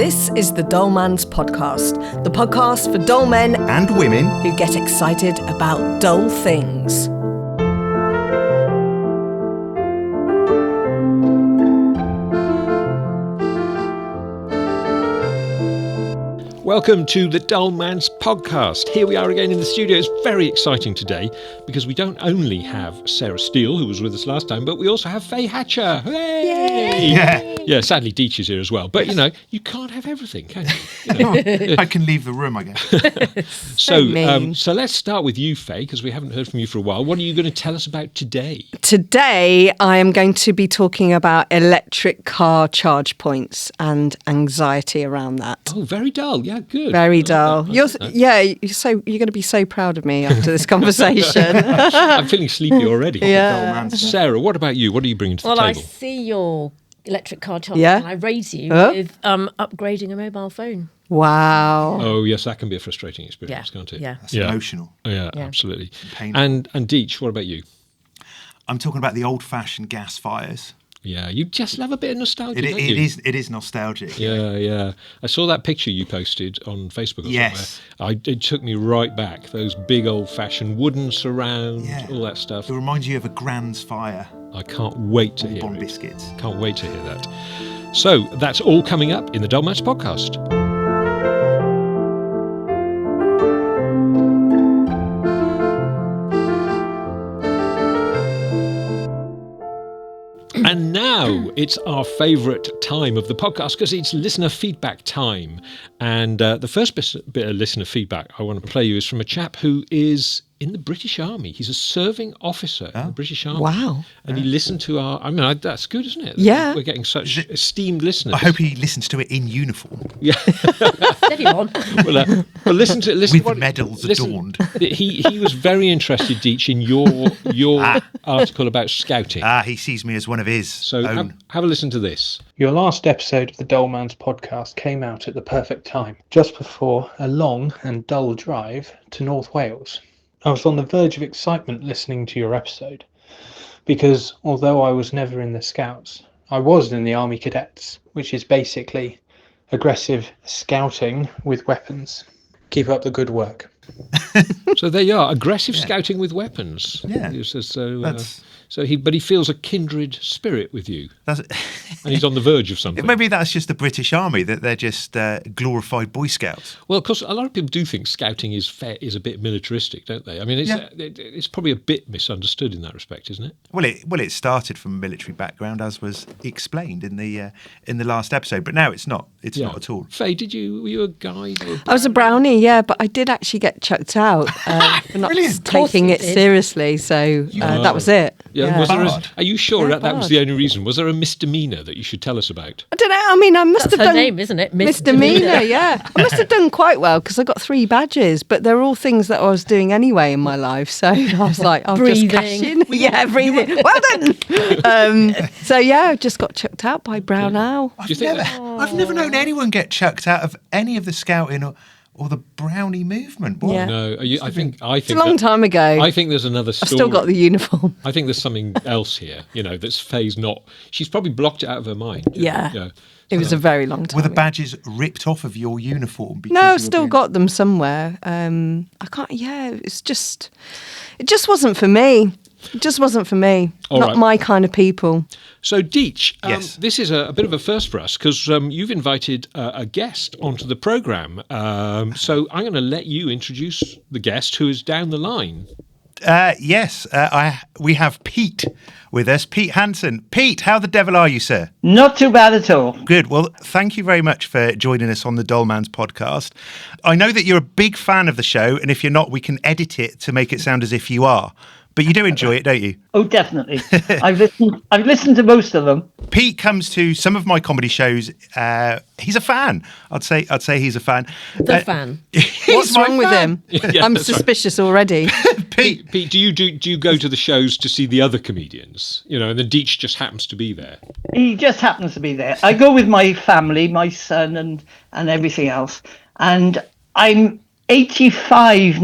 This is the Dull Man's Podcast, the podcast for dull men and women who get excited about dull things. Welcome to the Dull Man's Podcast. Here we are again in the studio. It's very exciting today because we don't only have Sarah Steele, who was with us last time, but we also have Faye Hatcher. Yay! Yeah, sadly Deech is here as well. But, you know, you can't have everything, can you? I can leave the room, I guess. So let's start with you, Faye, because we haven't heard from you for a while. What are you going to tell us about today? Today, I am going to be talking about electric car charge points and anxiety around that. Oh, very dull. Yeah, good. Very dull. You're going to be so proud of me after this conversation. I'm feeling sleepy already. Yeah. Sarah, what about you? What are you bringing to the Well, table? I see your electric car charger and I raise you with upgrading a mobile phone. Wow. Oh, yes, that can be a frustrating experience, can't it? Yeah. That's emotional. Yeah, absolutely. Painful. And Deech, what about you? I'm talking about the old-fashioned gas fires. Yeah, you just love a bit of nostalgia, don't you? It is nostalgic. Yeah. I saw that picture you posted on Facebook or somewhere. It took me right back. Those big old-fashioned wooden surround, all that stuff. It reminds you of a Grand's fire. I can't wait to hear Bon it. biscuits. Can't wait to hear that. So that's all coming up in the Dull Man's Podcast. And now it's our favourite time of the podcast because it's listener feedback time. And the first bit of listener feedback I want to play you is from a chap who is in the British Army. He's a serving officer in the British Army. Wow. And he listened to that's good, isn't it? Yeah. We're getting such esteemed listeners. I hope he listens to it in uniform. Yeah. Steady on. Well, listen with medals adorned. He was very interested, Deech, in your article about scouting. He sees me as one of his So own. have a listen to this. Your last episode of the Dull Man's Podcast came out at the perfect time, just before a long and dull drive to North Wales. I was on the verge of excitement listening to your episode, because although I was never in the Scouts, I was in the Army Cadets, which is basically aggressive scouting with weapons. Keep up the good work. So there you are, aggressive scouting with weapons. Yeah. But he feels a kindred spirit with you, and he's on the verge of something. Maybe that's just the British Army, that they're just glorified Boy Scouts. Well, of course, a lot of people do think scouting is a bit militaristic, don't they? I mean, it's probably a bit misunderstood in that respect, isn't it? Well, it started from a military background, as was explained in the last episode, but now it's not. It's not at all. Faye, were you a guide? I was a brownie, but I did actually get chucked out for not Brilliant. taking it seriously. So that was it. Yeah. Are you sure that was bad. the only reason? Was there a misdemeanour that you should tell us about? I don't know. I mean, I must That's have her done name, isn't it? misdemeanour. Yeah, I must have done quite well because I got 3 badges, but they're all things that I was doing anyway in my life. So I was like, I'll just cash in. Yeah, breathing. Well done. I just got chucked out by Brown Owl. I've never known anyone get chucked out of any of the scouting or the brownie movement. What? Yeah. No, I think It's a long time ago. I think there's another story. I've still got the uniform. I think there's something else here, that's Faye's not. She's probably blocked it out of her mind. Yeah. It was a very long time Were the ago. badges ripped off of your uniform? No, I've still got them somewhere. I can't. Yeah, it just wasn't for me. It just wasn't for me. Not my kind of people. So, Deech, yes. This is a bit of a first for us because you've invited a guest onto the programme. So I'm going to let you introduce the guest who is down the line. Yes, we have Pete with us. Pete Hansen. Pete, how the devil are you, sir? Not too bad at all. Good. Well, thank you very much for joining us on the Dull Man's Podcast. I know that you're a big fan of the show, and if you're not, we can edit it to make it sound as if you are. But you do enjoy it, don't you? Oh, definitely. I've listened to most of them. Pete comes to some of my comedy shows. He's a fan. I'd say he's a fan. The fan. What's wrong with him? Yeah, I'm that's right. suspicious already. Pete, do you go to the shows to see the other comedians? And then Deech just happens to be there. He just happens to be there. I go with my family, my son and everything else. And I'm 85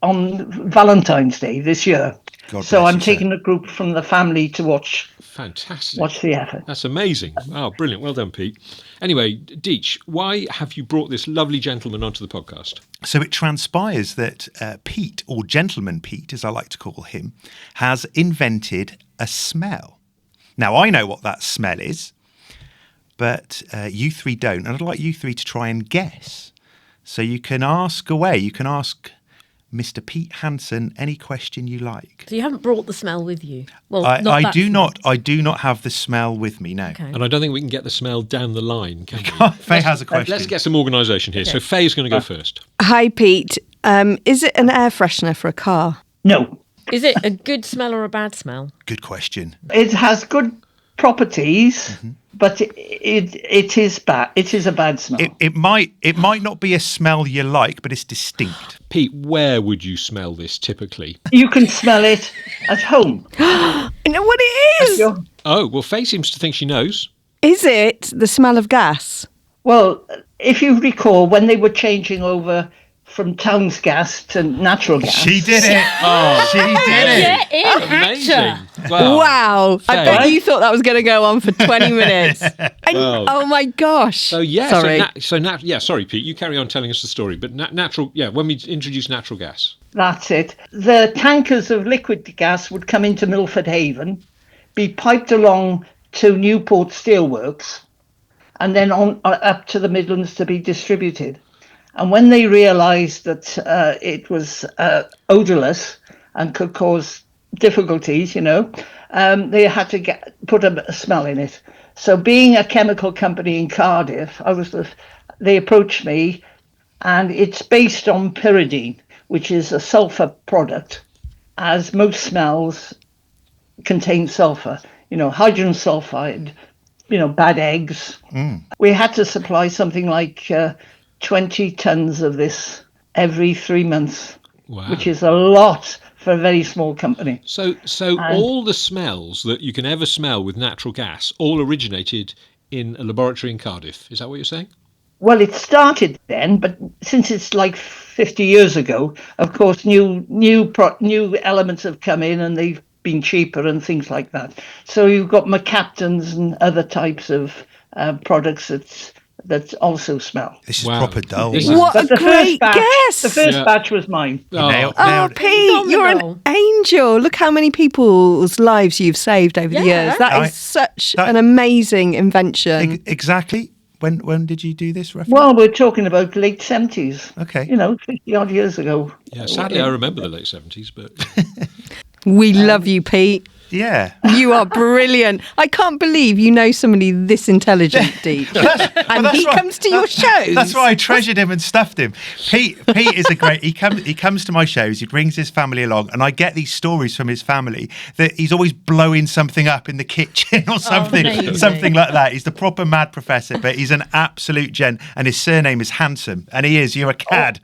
on Valentine's Day this year. So I'm taking a group from the family to watch Fantastic. Watch the effort. That's amazing. Oh, brilliant. Well done, Pete. Anyway, Deech, why have you brought this lovely gentleman onto the podcast? So it transpires that Pete, or Gentleman Pete, as I like to call him, has invented a smell. Now, I know what that smell is, but you three don't. And I'd like you three to try and guess. So you can ask away. You can ask Mr. Pete Hansen any question you like. So you haven't brought the smell with you? Well, I do not have the smell with me, no. Okay. And I don't think we can get the smell down the line, can we? Faye has a question. Let's get some organisation here. Okay. So Faye's going to go first. Hi, Pete. Is it an air freshener for a car? No. Is it a good smell or a bad smell? Good question. It has good properties, but it is bad. It is a bad smell. It might not be a smell you like, but it's distinct. Pete, where would you smell this typically? You can smell it at home. I know what it is. Oh, well, Faye seems to think she knows. Is it the smell of gas? Well, if you recall, when they were changing over from Towns gas to natural gas. She did it. Oh, she did it. Amazing. Wow. I bet you thought that was going to go on for 20 minutes. Oh my gosh. So yeah, sorry. Sorry, Pete, you carry on telling us the story. But when we introduce natural gas. That's it. The tankers of liquid gas would come into Milford Haven, be piped along to Newport Steelworks, and then on up to the Midlands to be distributed. And when they realised that it was odourless and could cause difficulties, they had to put a smell in it. So being a chemical company in Cardiff, they approached me, and it's based on pyridine, which is a sulphur product, as most smells contain sulphur. Hydrogen sulfide, bad eggs. We had to supply something like 20 tons of this every 3 months, which is a lot for a very small company. So all the smells that you can ever smell with natural gas all originated in a laboratory in Cardiff. Is that what you're saying? Well, it started then, but since it's like 50 years ago, of course, new elements have come in and they've been cheaper and things like that. So you've got McCaptains and other types of products that also smell. This is proper dull. What a great guess! The first batch was mine. Nailed Pete, you're an angel. Look how many people's lives you've saved over the years. That is such an amazing invention. Exactly. When did you do this, roughly? Well, we're talking about late 70s. Okay. 50-odd years ago. Yeah, sadly, I remember the late 70s, but... We love you, Pete. Yeah. You are brilliant. I can't believe you know somebody this intelligent, Deech. And he comes to your shows. That's why I treasured him and stuffed him. Pete is a great... He comes to my shows, he brings his family along, and I get these stories from his family that he's always blowing something up in the kitchen or something like that. He's the proper mad professor, but he's an absolute gent, and his surname is Handsome, and he is. You're a cad.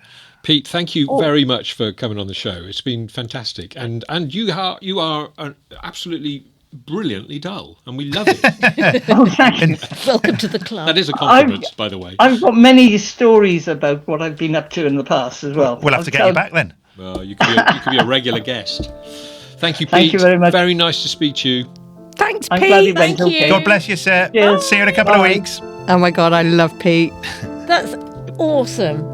Pete, thank you very much for coming on the show. It's been fantastic, and you are absolutely brilliantly dull, and we love it. Thank you. Welcome to the club. That is a compliment, by the way. I've got many stories about what I've been up to in the past as well. We'll have to get you back then. Well, you could be a regular guest. Thank you, Pete. Thank you very much. Very nice to speak to you. Thanks, I'm Pete. glad you went okay. God bless you, sir. Cheers. See you in a couple of weeks. Oh my God, I love Pete. That's awesome.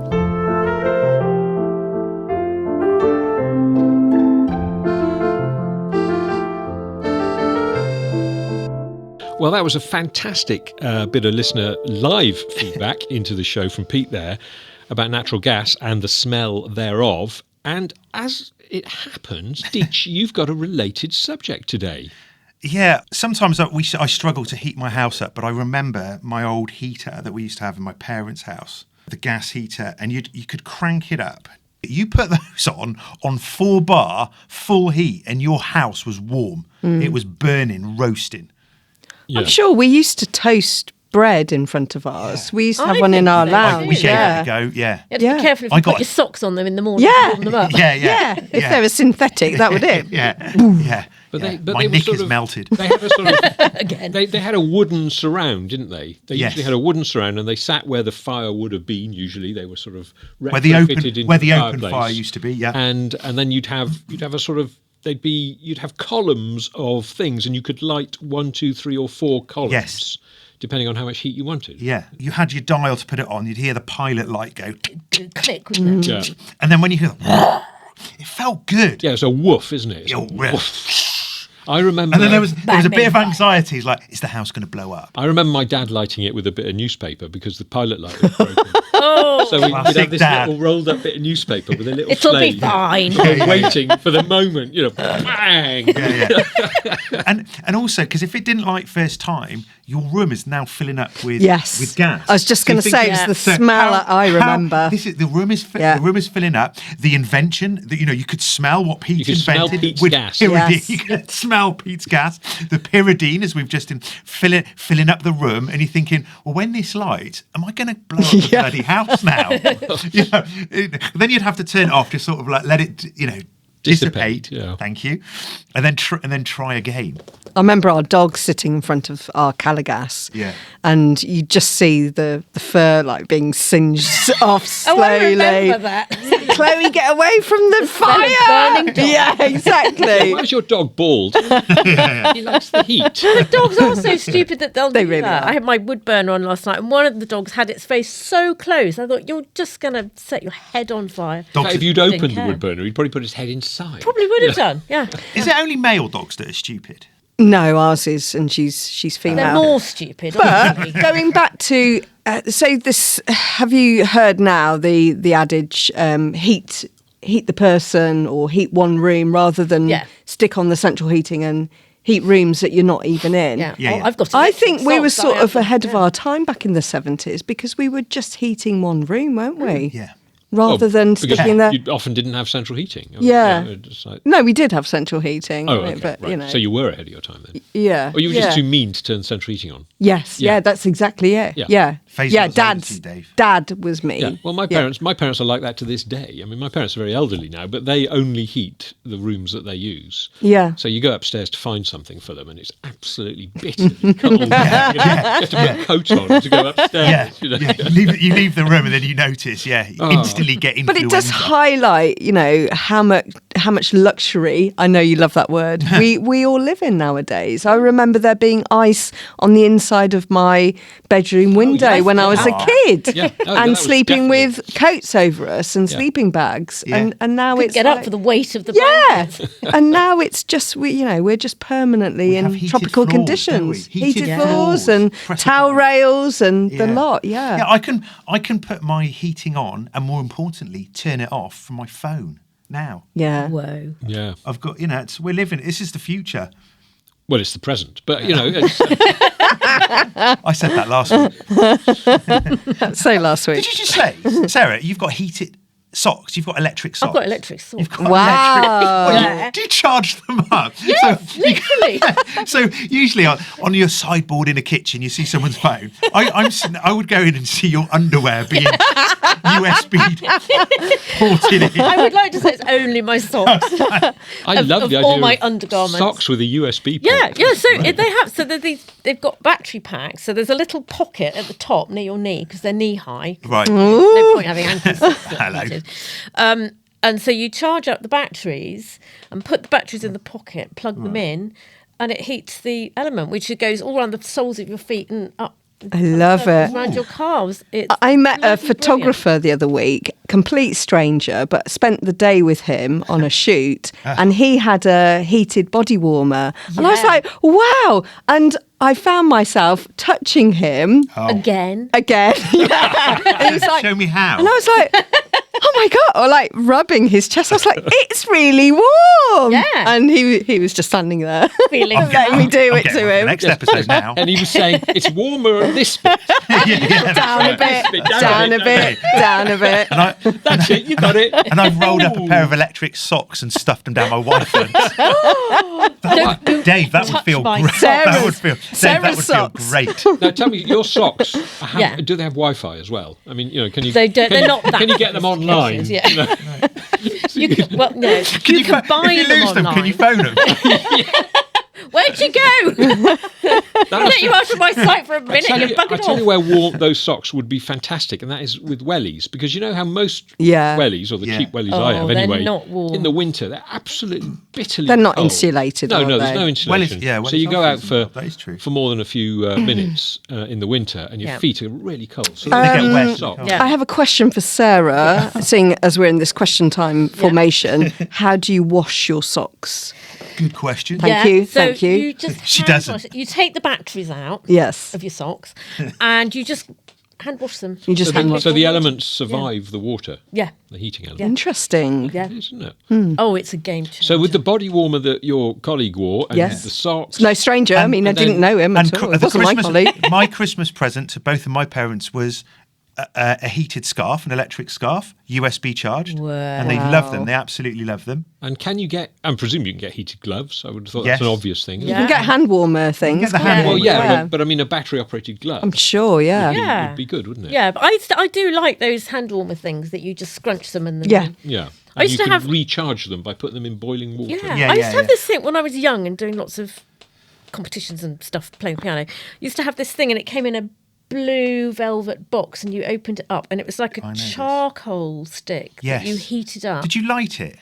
Well, that was a fantastic bit of listener live feedback into the show from Pete there about natural gas and the smell thereof. And as it happens, Deech, you've got a related subject today. Yeah, sometimes I struggle to heat my house up, but I remember my old heater that we used to have in my parents' house, the gas heater, and you could crank it up. You put those on 4 bar, full heat, and your house was warm. It was burning, roasting. Yeah. I'm sure we used to toast bread in front of ours. Yeah. We used to have one in our lounge. We gave it a go, yeah. You had to be careful if you put your socks on them in the morning to warm them up. Yeah. If they were synthetic, that would it. Yeah. But my knick is melted. They had a sort of again. They had a wooden surround, didn't they? They usually had a wooden surround, and they sat where the fire would have been. Usually, they were sort of where the open fire used to be. Yeah, and then you'd have a sort of. You'd have columns of things, and you could light 1, 2, 3, or 4 columns. Yes. depending on how much heat you wanted. Yeah, you had your dial to put it on. You'd hear the pilot light go, Click, wouldn't it? Yeah. and then when you hear, it felt good. Yeah, it's a woof, isn't it? It's a Oh, yeah. woof. I remember. And then there was a bit of anxiety. It's like, is the house going to blow up? I remember my dad lighting it with a bit of newspaper because the pilot light was broken. Oh, So we'd have Classic this dad. little rolled up bit of newspaper with a little it'll be flame. fine. Waiting for the moment, bang. And also, because if it didn't light first time, your room is now filling up with Yes. gas. I was just going to say, it's the smell that I remember. The room is filling up. The invention that you could smell what Pete could smell invented Pete's with gas. pyridine. Yes. You could smell Pete's gas. The pyridine, as we've just filling up the room, and you're thinking, well, when this lights, am I going to blow up the bloody house now? Then you'd have to turn it off to sort of like let it, dissipate. Yeah. Thank you, and then try again. I remember our dog sitting in front of our Calagas. Yeah. And you just see the fur like being singed off slowly. Oh, I remember that. Chloe, get away from the fire! burning dog. Yeah, exactly. Why is your dog bald? He likes the heat. The dogs are so stupid that they'll They do really that. are. I had my wood burner on last night, and one of the dogs had its face so close. I thought, you're just going to set your head on fire. In fact, if you'd opened the care. wood burner, he'd probably put his head inside. Probably would have done, yeah. Is it only male dogs that are stupid? No, ours is, and she's female. They're more stupid. But honestly. going back to have you heard now the adage heat the person or heat one room rather than stick on the central heating and heat rooms that you're not even in? Yeah. Yeah, Oh, yeah. I've got. I think we were sort of ahead yeah. of our time back in the 70s because we were just heating one room, weren't we? Yeah. Rather than because sticking there. you often didn't have central heating. Yeah. Just like, No, we did have central heating. oh, okay, but right. So you were ahead of your time then. yeah. Or you were just yeah. too mean to turn central heating on. Yes, Yeah. yeah, that's exactly it. Yeah. Yeah, Faye's yeah. not as old as you, Dave. Dad was me. Yeah. Well, my parents are like that to this day. I mean, my parents are very elderly now, but they only heat the rooms that they use. Yeah. So you go upstairs to find something for them, and it's absolutely bitterly cold. You have to put a coat on to go upstairs. Yeah, You leave the room and then you notice, you instantly get But influenza. it does highlight, how much luxury. I know you love that word. We all live in nowadays. I remember there being ice on the inside of my bedroom window yes, when I was a kid, Yeah. Oh, that and was sleeping definitely- with coats over us and sleeping bags, Yeah. and now it's Get like, up for the weight of the yeah, blankets. and now it's just we're just permanently We have in heated tropical floors, don't conditions, we? heated Heated floors floors, and press a towel button. rails and the lot. Yeah. Yeah, I can put my heating on and more importantly turn it off from my phone now. Yeah. Whoa. Yeah. I've got we're living. This is the future. Well, it's the present, but it's, I said that last week. So last week. Did you just say, Sarah? You've got heated socks. You've got electric socks. I've got electric socks. You've got Wow. electric. Yeah. Do you charge them up? Yes, literally. So usually on your sideboard in a kitchen, you see someone's phone. I would go in and see your underwear being USB ported in. I would like to say it's only my socks. I love of the idea all my of undergarments. socks with a USB port. Yeah. So they have. So they've got battery packs. So there's a little pocket at the top near your knee because they're knee high. Right. No point having ankle socks. that are Hello. heated. And so you charge up the batteries and put the batteries in the pocket, plug them in, and it heats the element, which goes all around the soles of your feet and up. I love it. Around your calves. It's I met a bloody photographer the other week, complete stranger, but spent the day with him on a shoot, and he had a heated body warmer. And I was Yeah. like, wow. And I found myself touching him brilliant. Again. Yeah. And he was like, Show me how. and I was like, oh my God, or like rubbing his chest. I was like, it's really warm. Yeah. And he was just standing there, Feeling letting me do I'm it getting to on the him. next episode now. And he was saying, it's warmer on this bit. Down a bit, down a bit, down a bit. That's it, you got it. And I've rolled up a pair of electric socks and stuffed them down my wife's. Dave, that would touch feel my great. That would feel, Dave, that Sarah's would socks. feel great. Now tell me, your socks, Yeah. do they have Wi-Fi as well? I mean, can you? They don't. They're not that. Can you get them online? Yeah. You can, well, no. Can you can buy if you them lose them, online. can you phone them? Where'd you go? Let you out of my sight for a minute. I tell you where warm those socks would be fantastic, and that is with wellies, because you know how most wellies, or the cheap wellies I have anyway, not warm. in the winter they're absolutely bitterly They're not cold. insulated. No, are there's they? no insulation. So you go out for more than a few minutes in the winter, and your feet are really cold. So they get wet socks. I have a question for Sarah, seeing as we're in this question time formation. How do you wash your socks? Good question. Thank you. So Thank you. You just She hand doesn't. wash it. You take the batteries out Yes. of your socks, and you just hand wash them. You just hand wash. So the elements survive the water. Yeah. The heating element. Interesting. Yeah. Isn't it? Oh, it's a game changer. So with the body warmer that your colleague wore and Yes. the socks. No stranger. I mean, I didn't know him at all. It wasn't my colleague. My Christmas present to both of my parents was a heated scarf, an electric scarf, USB charged. Wow. And they love them. They absolutely love them. And can you get, I presume you can get heated gloves. I would have thought Yes. that's an obvious thing. You can get hand warmer things. get the can't hand you? Well, warmer. yeah, but I mean a battery operated glove. I'm sure, yeah. Yeah. Would be good, wouldn't it? Yeah, but I do like those hand warmer things that you just scrunch them and then Yeah. Yeah. I And used you to can have- recharge them by putting them in boiling water. Yeah, Yeah, I used yeah, to have yeah. this thing when I was young and doing lots of competitions and stuff, playing piano. I used to have this thing, and it came in a blue velvet box, and you opened it up, and it was like I know a this. charcoal stick Yes. that you heated up. Did you light it?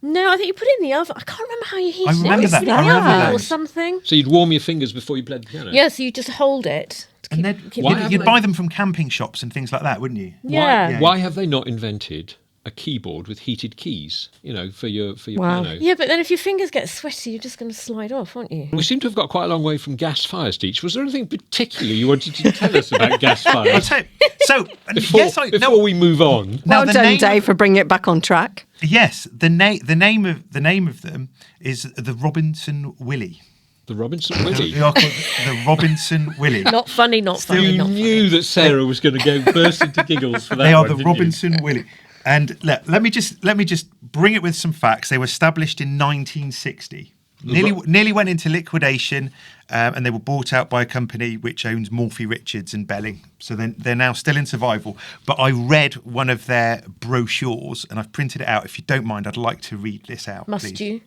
No, I think you put it in the oven. I can't remember how you heated it. remember It was that. in the I remember oven or those. something. So you'd warm your fingers before you played the piano? Yeah, so you just hold it. to And keep- then keep- Why you'd haven't buy they- them from camping shops and things like that, wouldn't you? Yeah. Why have they not invented a keyboard with heated keys, for your Wow. piano? Yeah, but then if your fingers get sweaty, you're just going to slide off, aren't you? We seem to have got quite a long way from gas fires, Deech. Was there anything particular you wanted to tell us about gas I'll fires? tell you. So, Before, before we move on. Now, Well the done, name Dave, for bringing it back on track. Yes, the name of them is the Robinson Willie. The Robinson Willie. They are called the Robinson Willie. Not funny, not funny, You not knew funny. that Sarah was going to go burst into giggles for that. They are one, the didn't you? Robinson Willie. And let me just bring it with some facts. They were established in 1960. Nearly went into liquidation, and they were bought out by a company which owns Morphy Richards and Belling. So they're now still in survival. But I read one of their brochures, and I've printed it out. If you don't mind, I'd like to read this out. Must please. you?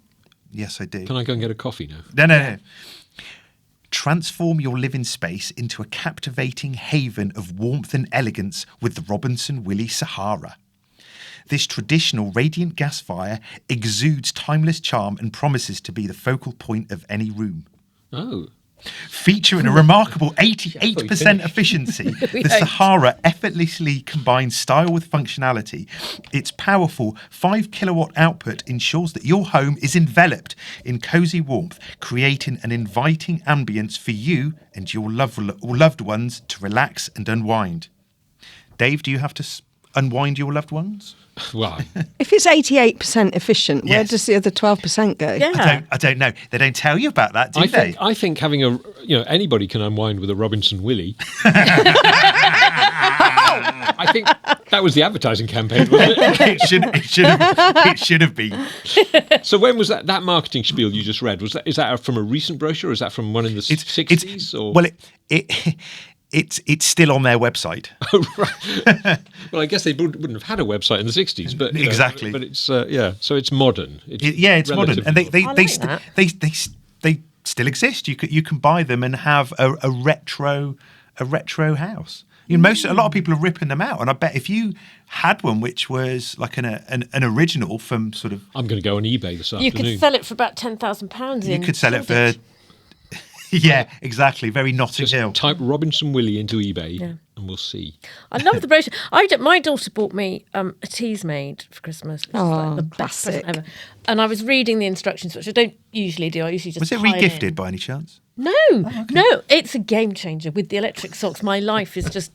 Yes, I do. Can I go and get a coffee now? No. Transform your living space into a captivating haven of warmth and elegance with the Robinson Willie Sahara. This traditional radiant gas fire exudes timeless charm and promises to be the focal point of any room. Oh. Featuring a remarkable 88% efficiency, the Sahara effortlessly combines style with functionality. Its powerful 5 kilowatt output ensures that your home is enveloped in cozy warmth, creating an inviting ambience for you and your loved ones to relax and unwind. Dave, do you have to unwind your loved ones? Well, If it's 88% efficient, where Yes. does the other 12% go? Yeah. I don't know. They don't tell you about that, do they? I think having anybody can unwind with a Robinson Willie. I think that was the advertising campaign, wasn't it? It should have been. So when was that marketing spiel you just read? Is that from a recent brochure, or is that from one in the 60s? Or? Well, it's still on their website. Well, I guess they wouldn't have had a website in the 60s, but Exactly. But it's so it's modern. It's modern, and relatively I like that. they still exist. You can buy them and have a retro house. A lot of people are ripping them out, and I bet if you had one which was like an original from sort of, I'm going to go on eBay this You afternoon. could sell it for about £10,000. you could sell it for. Yeah, exactly. Very Notting Just Hill. type Robinson Willie into eBay, and we'll see. I love the brochure. My daughter bought me a teas made for Christmas. Which is like the best present classic. ever. And I was reading the instructions, which I don't usually do. I usually just Was it pile regifted in. by any chance? No, no, it's a game changer with the electric socks. My life is just.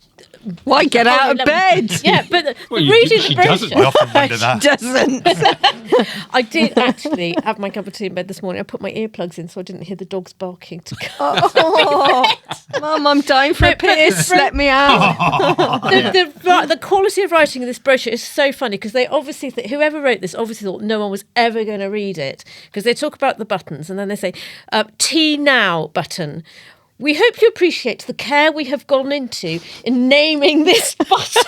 Why get out of bed? Yeah, but Well, reading she the doesn't. brochure. I often wonder that. Doesn't. I did actually have my cup of tea in bed this morning. I put my earplugs in so I didn't hear the dogs barking to go. Oh, Mum, I'm dying for a But- piss. Let me out. The quality of writing of this brochure is so funny because they obviously whoever wrote this obviously thought no one was ever going to read it because they talk about the buttons and then they say tea now button, We hope you appreciate the care we have gone into in naming this button.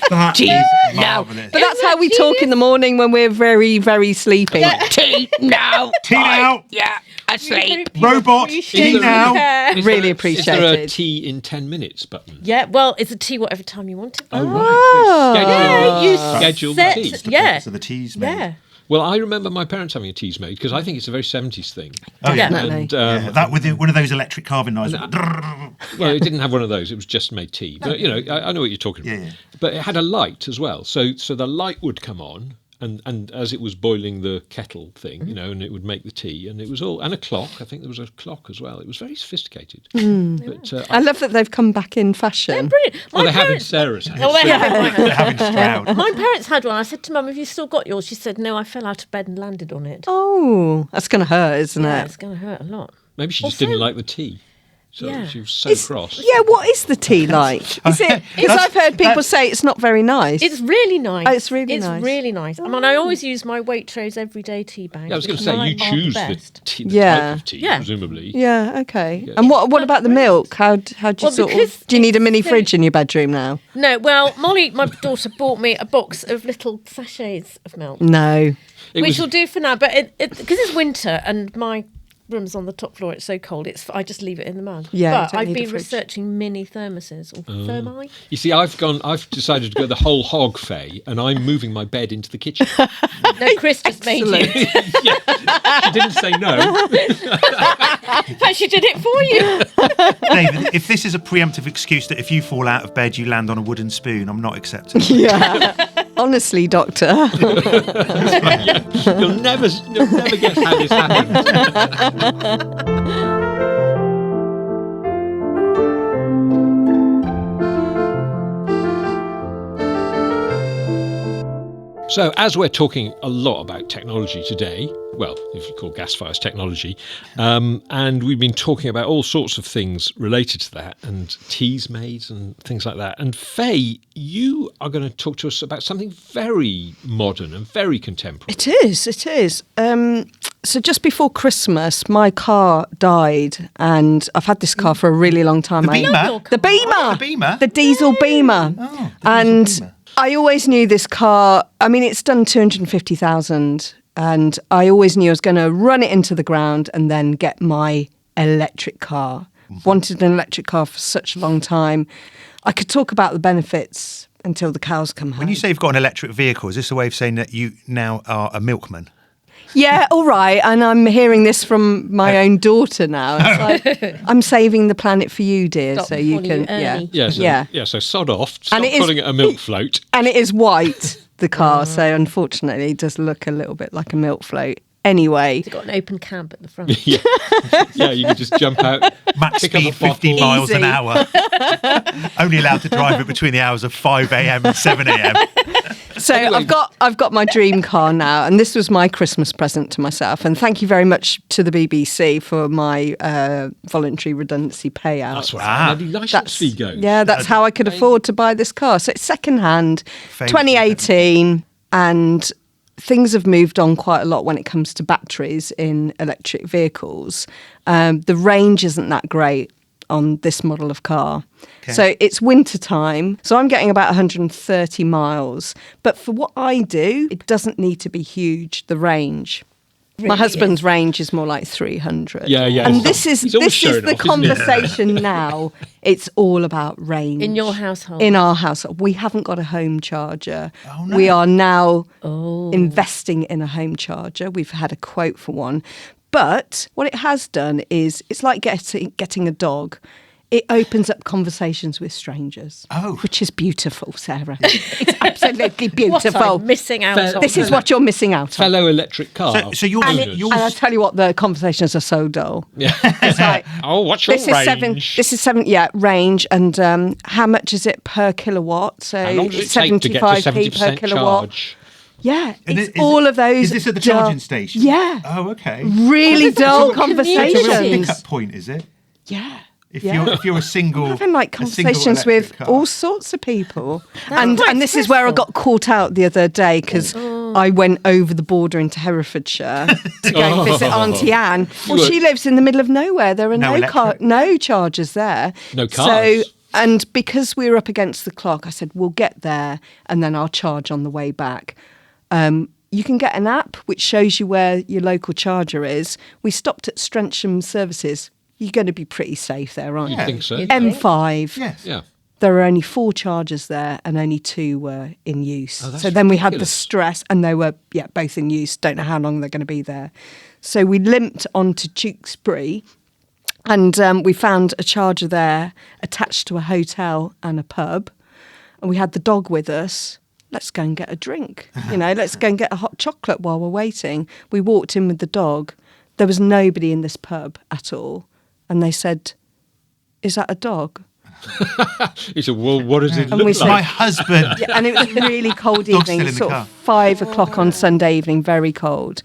That is marvellous. But that's how we talk in the morning when we're very, very sleepy. Tea now. Tea now. Yeah, asleep. Robot, tea now. Really Is there a appreciated. tea in 10 minutes button? Yeah, well, it's a tea whatever time you want it. Oh, right. Yeah, you Schedule set- the tea. Yeah. So the tea's made. Yeah. Well, I remember my parents having a teas made because I think it's a very 70s thing. Oh, yeah. Definitely. And, Yeah, that with one of those electric carving knives. well, it didn't have one of those. It was just made tea. But, I know what you're talking about. Yeah. But it had a light as well. So the light would come on. And as it was boiling the kettle thing, and it would make the tea, and it was all, and a clock. I think there was a clock as well. It was very sophisticated. But I love that they've come back in fashion. Brilliant. they have in Sarah's house. Oh, they have in my house. They're having Stroud. My parents had one. I said to Mum, have you still got yours? She said, no, I fell out of bed and landed on it. Oh, that's going to hurt, isn't Yeah, it? it's going to hurt a lot. Maybe she just Also- didn't like the tea. So Yeah. she was so cross. Yeah, what is the tea like? Is it? Because I've heard people say it's not very nice. It's really nice. Oh, it's really nice. It's really nice. I mean, I always use my Waitrose everyday tea bags. Yeah, I was going to which say, you are choose the best. tea, the Yeah. type of tea, Yeah. presumably. Yeah, okay. And what about the milk? How do you Well, sort of... because Do you need a mini it's so- fridge in your bedroom now? No, well, Molly, my daughter, bought me a box of little sachets of milk, No. which will do for now. But because it's winter and my room's on the top floor, it's so cold. I just leave it in the mug. Yeah, you but don't I've need a been fridge. researching mini thermoses or thermi. You see, I've decided to go the whole hog, Faye, and I'm moving my bed into the kitchen. No, Chris just made you. She didn't say no. In fact, she did it for you. David, if this is a preemptive excuse that if you fall out of bed you land on a wooden spoon, I'm not accepting. Yeah. Honestly, Doctor. You'll never guess how this happened. So, as we're talking a lot about technology today, well, if you call gas fires technology, and we've been talking about all sorts of things related to that, and teas made and things like that. And Faye, you are going to talk to us about something very modern and very contemporary. It is. So just before Christmas, my car died, and I've had this car for a really long time. The Beamer? The Beamer. Oh, the Beamer? The diesel Beamer. Oh, and Beamer. I always knew this car, I mean, it's done 250,000, and I always knew I was going to run it into the ground and then get my electric car. Wanted an electric car for such a long time. I could talk about the benefits until the cows come home. When you say you've got an electric vehicle, is this a way of saying that you now are a milkman? Yeah, all right. And I'm hearing this from my own daughter now. It's like, I'm saving the planet for you, dear. Stop so you calling can, you Ernie. yeah. So sod off. Stop And it is- calling it a milk float. And it is white, the car. So unfortunately, it does look a little bit like a milk float. Anyway, It's got an open cab at the front. Yeah, you can just jump out. Max Pick up speed a bottle. 15 miles an Easy. hour. Only allowed to drive it between the hours of 5 a.m. and 7 a.m. so Anyway. I've got my dream car now, and this was my Christmas present to myself. And thank you very much to the BBC for my voluntary redundancy payout. That's where Ah. our bloody licence fee goes. Yeah, that's how I could afford to buy this car. So it's second hand, Faye 2018, and things have moved on quite a lot when it comes to batteries in electric vehicles. The range isn't that great on this model of car. Okay. So it's winter time. So I'm getting about 130 miles. But for what I do, it doesn't need to be huge, the range. My Really husband's range is more like 300. Yeah. And this is He's always the showing off, isn't he? conversation now. It's all about range. In your household. In our household. We haven't got a home charger. Oh, no. We are now investing in a home charger. We've had a quote for one. But what it has done is it's like getting a dog. It opens up conversations with strangers. Oh. Which is beautiful, Sarah. It's absolutely What beautiful. I'm missing out on. This is what you're missing out on. Fellow electric car. So you're, And I tell you what, the conversations are so dull. Yeah. It's like, Oh, what's your this range? is seven, range. And how much is it per kilowatt? So How long does it it's take to get to 75p per 70% kilowatt. charge? Yeah, And it's is all it- of those. Is this at the dull- charging station? Yeah. Oh, okay. Really It's a dull real community. It's a real conversations. pickup point, is it? Yeah. If Yeah. you're a single, Having like a single conversations electric with car. all sorts of people, That's and quite this is where I stressful. got caught out the other day because I went over the border into Herefordshire to go and visit Auntie Anne. Well, she lives in the middle of nowhere. There are no chargers there. No cars. And because we were up against the clock, I said, we'll get there and then I'll charge on the way back. You can get an app which shows you where your local charger is. We stopped at Strensham Services. You're going to be pretty safe there, aren't you? I think so. M5. Yes. Yeah. There were only 4 chargers there and only 2 were in use. Oh, that's so then we had the ridiculous. stress, and they were, both in use. Don't know how long they're going to be there. So we limped onto Tewkesbury, and we found a charger there attached to a hotel and a pub. And we had the dog with us. Let's go and get a drink. Let's go and get a hot chocolate while we're waiting. We walked in with the dog. There was nobody in this pub at all. And they said, "Is that a dog?" He said, "Well, what does it And look we like?" said- My husband. Yeah, and it was a really cold Dog's still evening, in the sort car. of 5 o'clock on Sunday evening, very cold.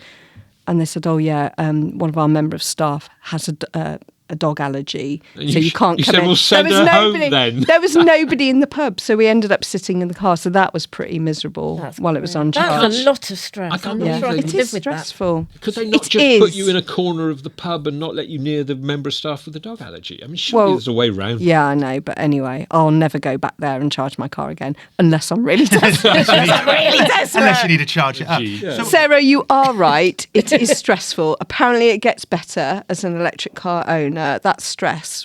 And they said, one of our member of staff has a dog allergy, And so you can't you come said, in. "Well, send her home then." There was nobody in the pub, so we ended up sitting in the car. So that was pretty miserable That's while it was on charge. That's a lot of stress. I can't I'm believe not sure I they- can It live is with that. stressful. Could they not It just put is. you in a corner of the pub and not let you near the member of staff with the dog allergy? I mean, surely there's a way round. Yeah, I know, but anyway, I'll never go back there and charge my car again unless I'm really desperate. Unless you need to charge it up. Yeah. So, Sarah, you are right. It is stressful. Apparently, it gets better as an electric car owner. That stress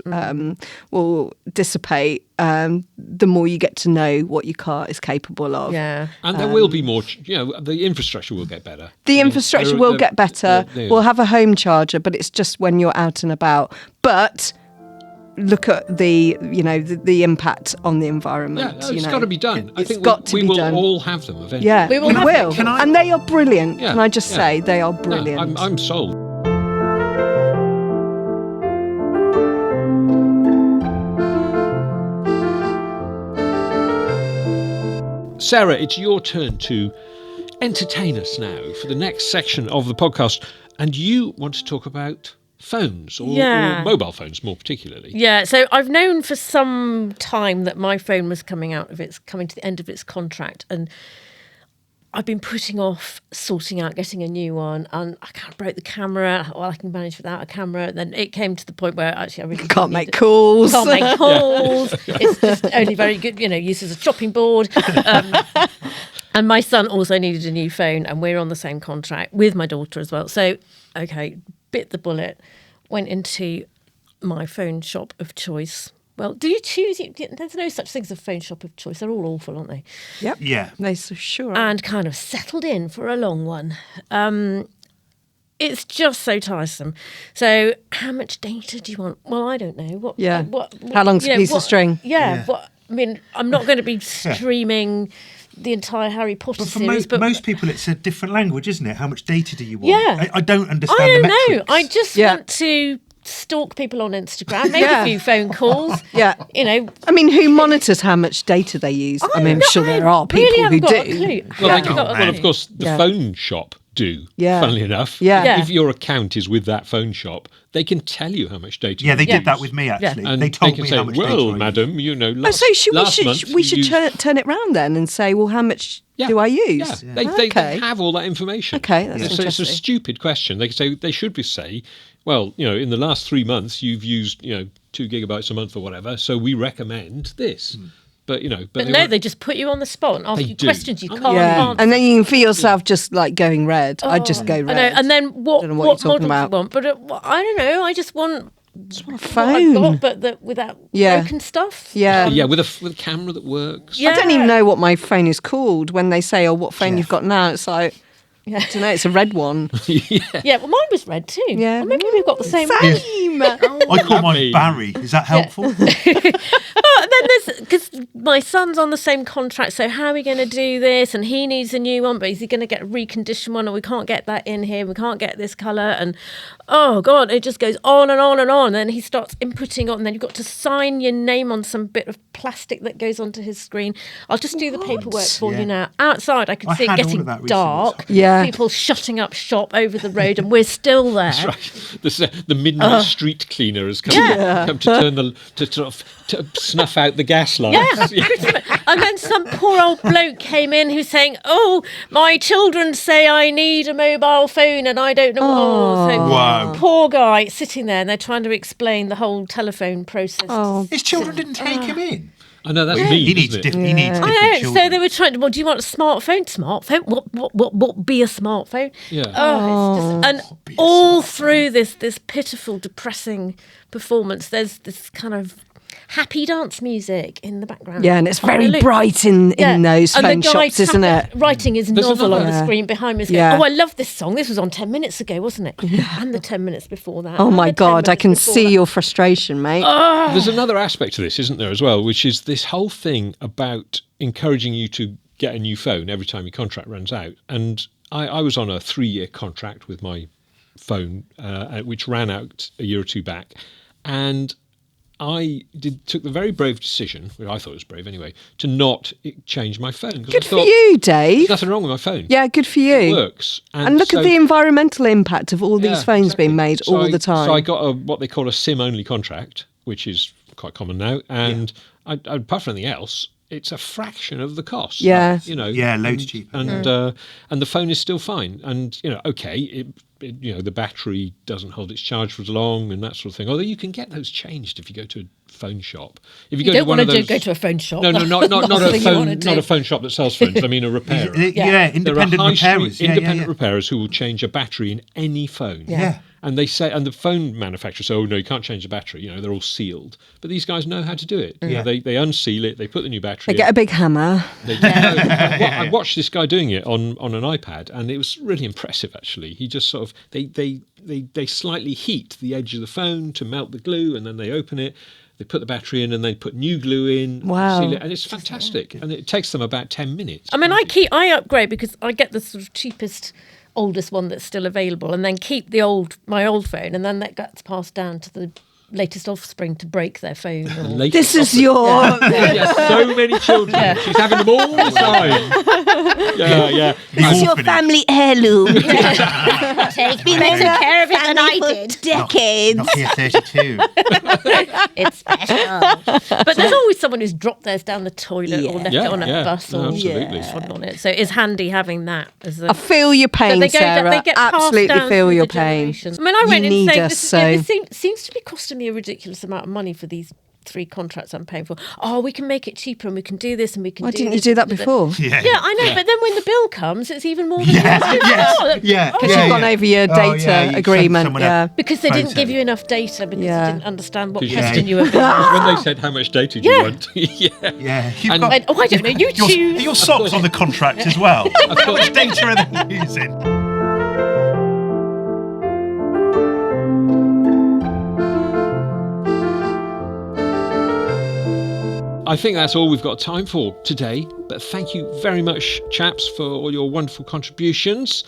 will dissipate the more you get to know what your car is capable of. Yeah. And there will be more, the infrastructure will get better. The infrastructure will get better. We'll have a home charger, but it's just when you're out and about. But look at the impact on the environment. Yeah, it's got to be done. I It's think got to we be will done. all have them eventually. Yeah, We will we have will. it. And they are brilliant. Yeah, Can I just yeah. say, they are No, brilliant. I'm sold. Sarah, it's your turn to entertain us now for the next section of the podcast. And you want to talk about phones, or mobile phones more particularly. Yeah, so I've known for some time that my phone was coming to the end of its contract, and I've been putting off sorting out getting a new one, and I kind of broke the camera. Well, I can manage without a camera. Then it came to the point where actually I really Can't make calls. Can't make calls. It's just only very good, used as a chopping board. And my son also needed a new phone, and we're on the same contract with my daughter as well. So, okay, bit the bullet, went into my phone shop of choice. Well, do you choose? There's no such thing as a phone shop of choice. They're all awful, aren't they? Yep. yeah. They so sure are. And kind of settled in for a long one. It's just so tiresome. So, how much data do you want? Well, I don't know. Yeah. How long's a piece of string? Yeah. I'm not going to be streaming the entire Harry Potter But for series. most people, it's a different language, isn't it? How much data do you want? Yeah. I don't understand I the don't know. metrics. I just want to stalk people on Instagram, make a few phone calls. Yeah. I mean, who monitors how much data they use? I'm sure there are people really who haven't got a do. clue. Well, Haven't got a well, of clue. course, the Yeah. phone shop do, Yeah. funnily enough. Yeah. If your account is with that phone shop, they can tell you how much data Yeah, they you did use. that with me, actually. And They told can me say, how much data I well, used. madam, last, So last month we you should used- turn it round then and say, well, how much do I use? Yeah, they Okay. have all that information. Okay, that's It's a interesting. stupid question. They should say, well, in the last 3 months you've used 2 gigabytes a month or whatever, so we recommend this. But But no, they just put you on the spot and ask They you do. questions you Oh, can't Yeah, answer. and then you can feel yourself just like going red. I just go I red. know. And then what Don't know what model you're talking do you about. want? But I don't know. I just want a what phone. I've got, but without Yeah. broken stuff. Yeah. yeah, with a camera that works. Yeah. I don't even know what my phone is called when they say, "Oh, what phone you've got now?" It's like, Yeah. I don't know. It's a red one. Yeah, well, mine was red too. Yeah. Or maybe we've got the same. Same. I call mine Happy. Barry. Is that helpful? But then there's, because my son's on the same contract, so how are we going to do this? And he needs a new one, but is he going to get a reconditioned one? Or we can't get that in here. We can't get this colour. And oh God, it just goes on and on and on. And then he starts inputting on, and then you've got to sign your name on some bit of plastic that goes onto his screen. I'll just do the paperwork for Yeah. you now. Outside, I could I see it had all getting of that recently. dark. Yeah. People shutting up shop over the road, and we're still there. That's right. The midnight street cleaner has come to turn to sort of to snuff out the gas lines. Yeah, pretty much. And then some poor old bloke came in who's saying, "Oh, my children say I need a mobile phone and I don't know what." So Wow. poor guy sitting there, and they're trying to explain the whole telephone process. His children didn't take him in. I know that's mean. He needs isn't it? different. He needs I different know. children. So they were trying. Well, do you want a smartphone? Smartphone? What? Be a smartphone? Yeah. Oh, it's just, and all through this pitiful, depressing performance, there's this kind of happy dance music in the background. Yeah, and it's very bright in those and phone the guy shops, isn't it? writing his There's novel on another- the screen behind me. Yeah. Oh, I love this song. This was on 10 minutes ago, wasn't it? And the 10 minutes before that. Oh and my the 10 God, I minutes can before see that. your frustration, mate. There's another aspect to this, isn't there, as well, which is this whole thing about encouraging you to get a new phone every time your contract runs out. And I was on a 3-year contract with my phone, which ran out a year or two back. And I took the very brave decision, which I thought was brave anyway, to not change my phone. Good for you, Dave. There's nothing wrong with my phone. Yeah, good for you. It works. And look at the environmental impact of all these Yeah, phones exactly. being made So all the time. So I got what they call a SIM-only contract, which is quite common now. And apart from anything else, it's a fraction of the cost. Yeah. Yeah, loads cheaper. And the phone is still fine. And okay, the battery doesn't hold its charge for as long and that sort of thing. Although you can get those changed if you go to a phone shop. If you go You to don't one want of to those, go to a phone shop. no, not Last a thing you wanna phone, do. not a phone shop that sells phones. I mean a repairer. Yeah, independent There are high street repairers. independent repairers who will change a battery in any phone. Yeah. And they say, and the phone manufacturers say, "Oh no, you can't change the battery. They're all sealed." But these guys know how to do it. Yeah. They unseal it. They put the new battery. They get a big hammer. I watched this guy doing it on an iPad, and it was really impressive. Actually, he just sort of they slightly heat the edge of the phone to melt the glue, and then they open it. They put the battery in, and they put new glue in. Wow. Seal it, and it's fantastic. And it takes them about 10 minutes. I mean, I upgrade because I get the sort of cheapest, oldest one that's still available, and then keep my old phone, and then that gets passed down to the latest offspring to break their phone. Or... This is your... Yes, so many children. She's having them all the time. Yeah. This is your family heirloom. It's been taking care of it than I did. Decades. Nokia 32. It's special. But there's always someone who's dropped theirs down the toilet or left Yeah, it on a yeah. bus No, or absolutely. trodden on it. So it's handy having that as a... I feel your pain, But Sarah. they get passed Absolutely down feel through your the pain. generations. I mean, I went You in need saying us, this so... seems to be costing me a ridiculous amount of money for these 3 contracts I'm paying for. Oh, we can make it cheaper and we can do this and we can Why do didn't you this do and that before? Yeah. Yeah, I know, but then when the bill comes, it's even more than Yeah. Because you've gone over your data agreement. Yeah. because they didn't Photo. give you enough data because Yeah. you didn't understand what Yeah. question you were being When they said, "How much data do you want?" Yeah. You've And- got, went, oh, I don't know, you choose. Are your socks on the contract as well? How much data are they using? I think that's all we've got time for today. But thank you very much, chaps, for all your wonderful contributions.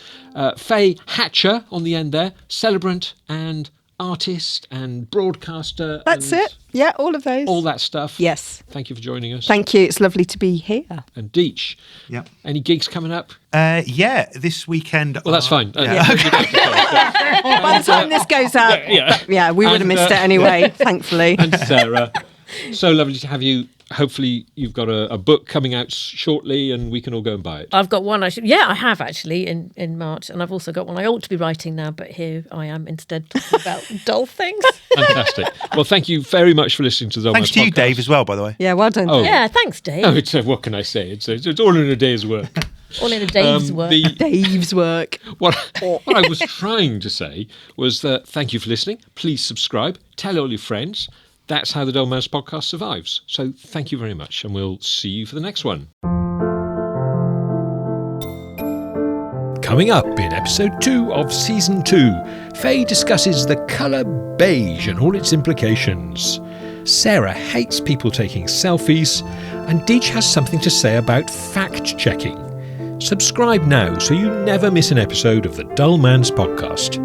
Faye Hatcher on the end there, celebrant and artist and broadcaster. That's and it. Yeah, all of those. All that stuff. Yes. Thank you for joining us. Thank you. It's lovely to be here. And Deech. Yeah. Any gigs coming up? Yeah, this weekend. Well, that's fine. Yeah. By the time this goes out, we would have And, missed it anyway, thankfully. And Sarah, so lovely to have you. Hopefully you've got a book coming out shortly and we can all go and buy it. I've got one. I have actually in March, and I've also got one I ought to be writing now, but here I am instead talking about dull things. Fantastic. Well, thank you very much for listening to the Thanks to you, Dave, as well, by the way. Yeah, well done. Oh. Yeah, thanks, Dave. No, it's what can I say? It's all in a day's work. All in a Dave's work. Dave's work. What I was trying to say was that thank you for listening. Please subscribe. Tell all your friends. That's how the Dull Man's podcast survives. So thank you very much, and we'll see you for the next one. Coming up in episode 2 of season 2, Faye discusses the colour beige and all its implications. Sarah hates people taking selfies, and Deech has something to say about fact-checking. Subscribe now so you never miss an episode of the Dull Man's podcast.